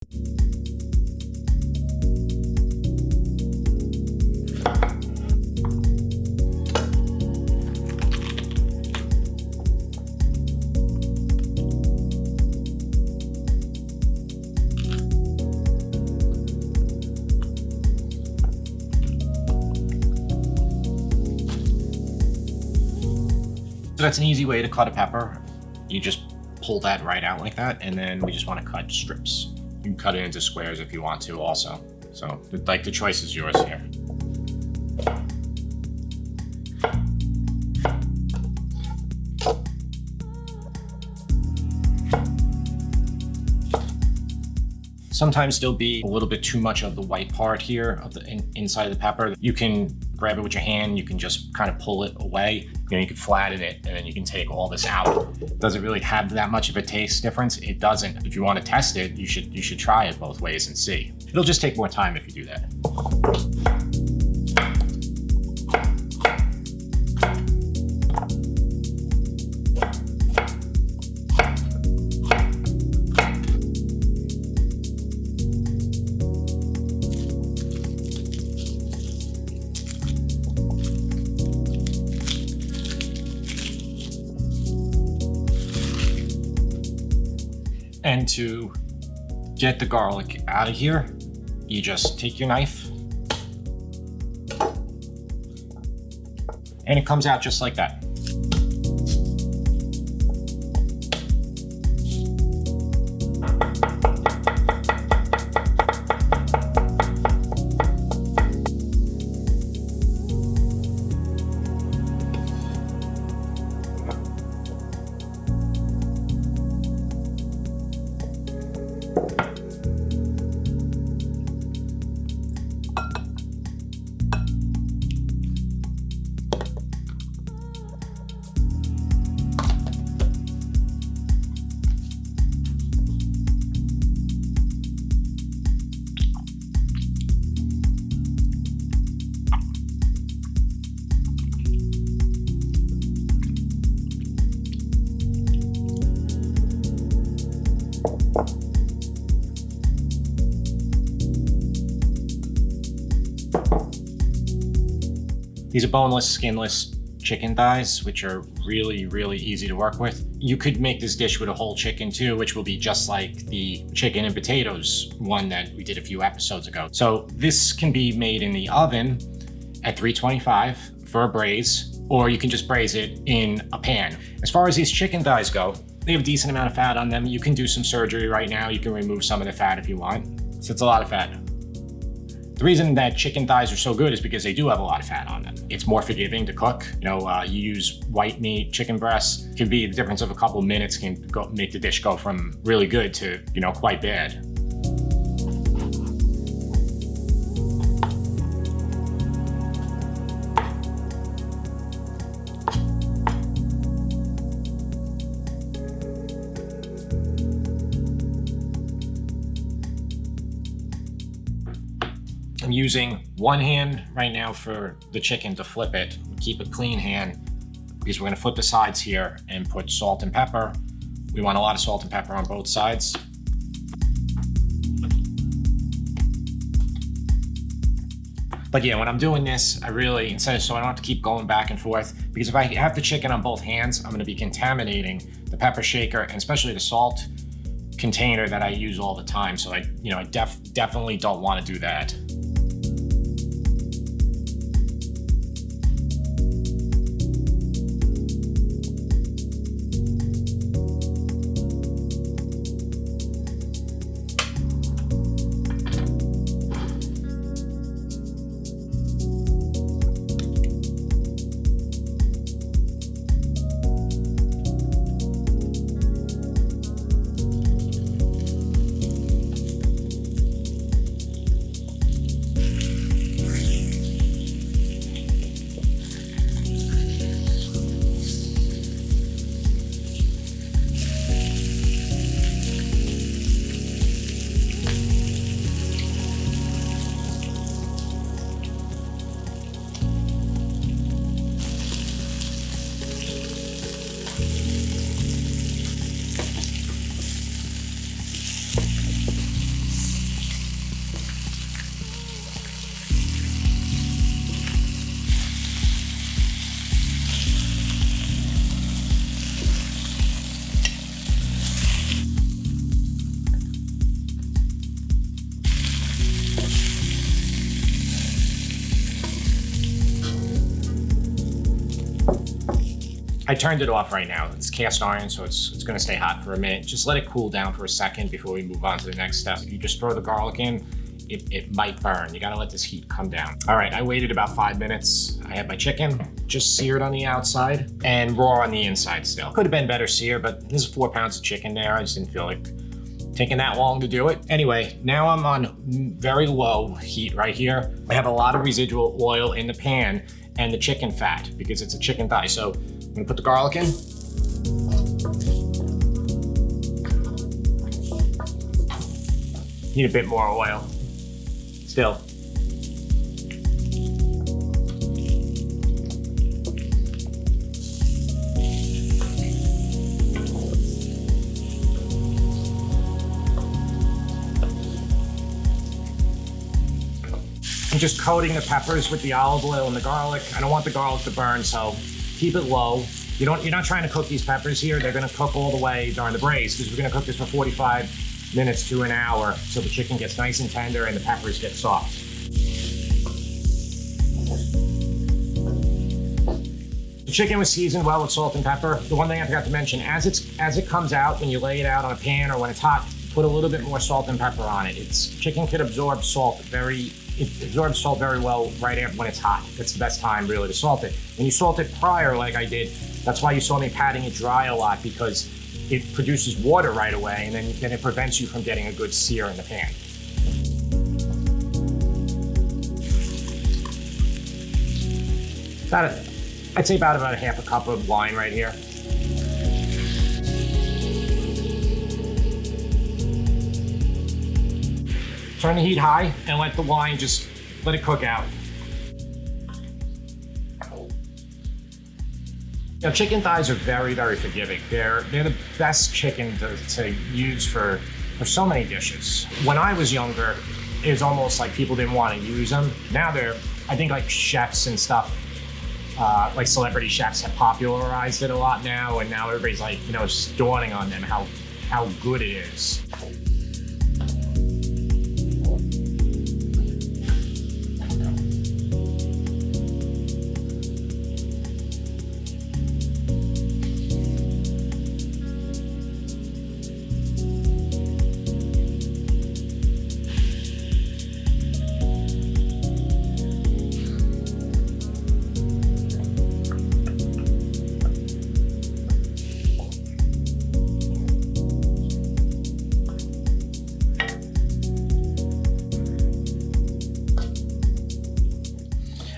So that's an easy way to cut a pepper. You just pull that right out like that, and then we just want to cut strips. You can cut it into squares if you want to also. So like the choice is yours here. Sometimes there'll be a little bit too much of the white part here of the inside of the pepper. You can grab it with your hand, you can just kind of pull it away. You can flatten it and then you can take all this out. Does it really have that much of a taste difference? It doesn't. If you want to test it, you should try it both ways and see. It'll just take more time if you do that. And to get the garlic out of here, you just take your knife and it comes out just like that. These are boneless, skinless chicken thighs, which are really, really easy to work with. You could make this dish with a whole chicken too, which will be just like the chicken and potatoes one that we did a few episodes ago. So this can be made in the oven at 325 for a braise, or you can just braise it in a pan. As far as these chicken thighs go, they have a decent amount of fat on them. You can do some surgery right now. You can remove some of the fat if you want. So it's a lot of fat. The reason that chicken thighs are so good is because they do have a lot of fat on them. It's more forgiving to cook. You use white meat, chicken breasts. It can be the difference of a couple minutes can make the dish go from really good to, quite bad. I'm using one hand right now for the chicken to flip it. Keep a clean hand because we're going to flip the sides here and put salt and pepper. We want a lot of salt and pepper on both sides. But yeah, when I'm doing this, so I don't have to keep going back and forth, because if I have the chicken on both hands, I'm going to be contaminating the pepper shaker and especially the salt container that I use all the time. So I definitely don't want to do that. I turned it off right now. It's cast iron, so it's gonna stay hot for a minute. Just let it cool down for a second before we move on to the next step. If you just throw the garlic in, it might burn. You gotta let this heat come down. All right, I waited about 5 minutes. I had my chicken, just seared on the outside and raw on the inside still. Could have been better seared, but this is 4 pounds of chicken there. I just didn't feel like taking that long to do it. Anyway, now I'm on very low heat right here. I have a lot of residual oil in the pan and the chicken fat because it's a chicken thigh. So I'm gonna put the garlic in. Need a bit more oil. Still. I'm just coating the peppers with the olive oil and the garlic. I don't want the garlic to burn, so keep it low. You're not trying to cook these peppers here. They're gonna cook all the way during the braise because we're gonna cook this for 45 minutes to an hour so the chicken gets nice and tender and the peppers get soft. The chicken was seasoned well with salt and pepper. The one thing I forgot to mention, as it comes out, when you lay it out on a pan or when it's hot, put a little bit more salt and pepper on it. Chicken could absorb salt it absorbs salt very well right after when it's hot. That's the best time really to salt it. When you salt it prior, like I did, that's why you saw me patting it dry a lot, because it produces water right away and then it prevents you from getting a good sear in the pan. I'd say about a half a cup of wine right here. Turn the heat high and let the wine let it cook out. Now, chicken thighs are very, very forgiving. They're the best chicken to use for so many dishes. When I was younger, it was almost like people didn't want to use them. Now I think like chefs and stuff, like celebrity chefs have popularized it a lot now, and now everybody's like, it's just dawning on them how good it is.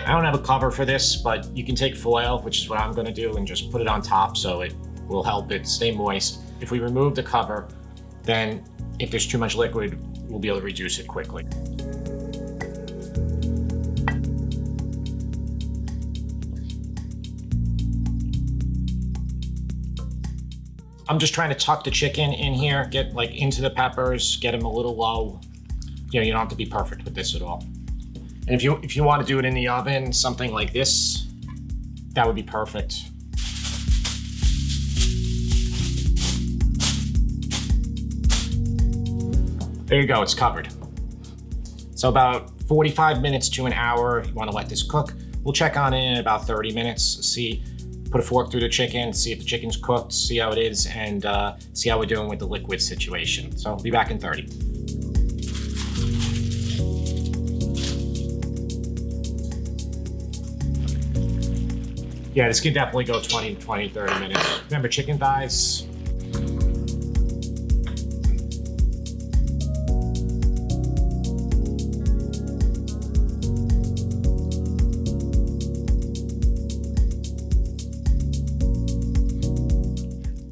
I don't have a cover for this, but you can take foil, which is what I'm gonna do, and just put it on top so it will help it stay moist. If we remove the cover, then if there's too much liquid, we'll be able to reduce it quickly. I'm just trying to tuck the chicken in here, get like into the peppers, get them a little low. You don't have to be perfect with this at all. And if you want to do it in the oven, something like this, that would be perfect. There you go, it's covered. So about 45 minutes to an hour, you want to let this cook. We'll check on it in about 30 minutes, put a fork through the chicken, see if the chicken's cooked, see how it is, and see how we're doing with the liquid situation. So I'll be back in 30. Yeah, this can definitely go 20, 30 minutes. Remember, chicken thighs.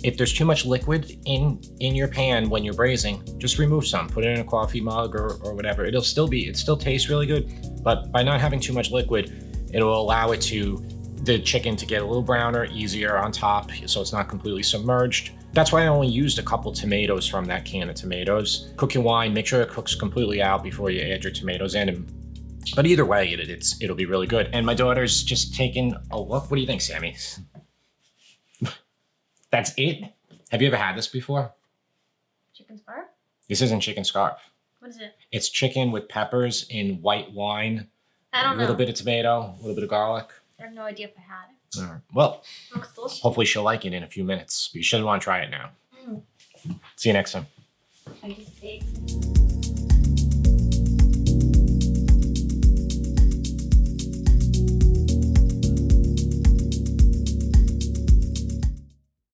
If there's too much liquid in your pan when you're braising, just remove some. Put it in a coffee mug or whatever. It still tastes really good, but by not having too much liquid, it'll allow the chicken to get a little browner, easier on top, so it's not completely submerged. That's why I only used a couple tomatoes from that can of tomatoes. Cook your wine, make sure it cooks completely out before you add your tomatoes in. But either way, it'll be really good. And my daughter's just taking a look. What do you think, Sammy? That's it? Have you ever had this before? Chicken scarp? This isn't chicken scarp. What is it? It's chicken with peppers in white wine. I don't know. A little bit of tomato, a little bit of garlic. I have no idea if I had it. All right. Well, Looks delicious. hopefully she'll like it in a few minutes. But you shouldn't want to try it now. Mm. See you next time. I just ate.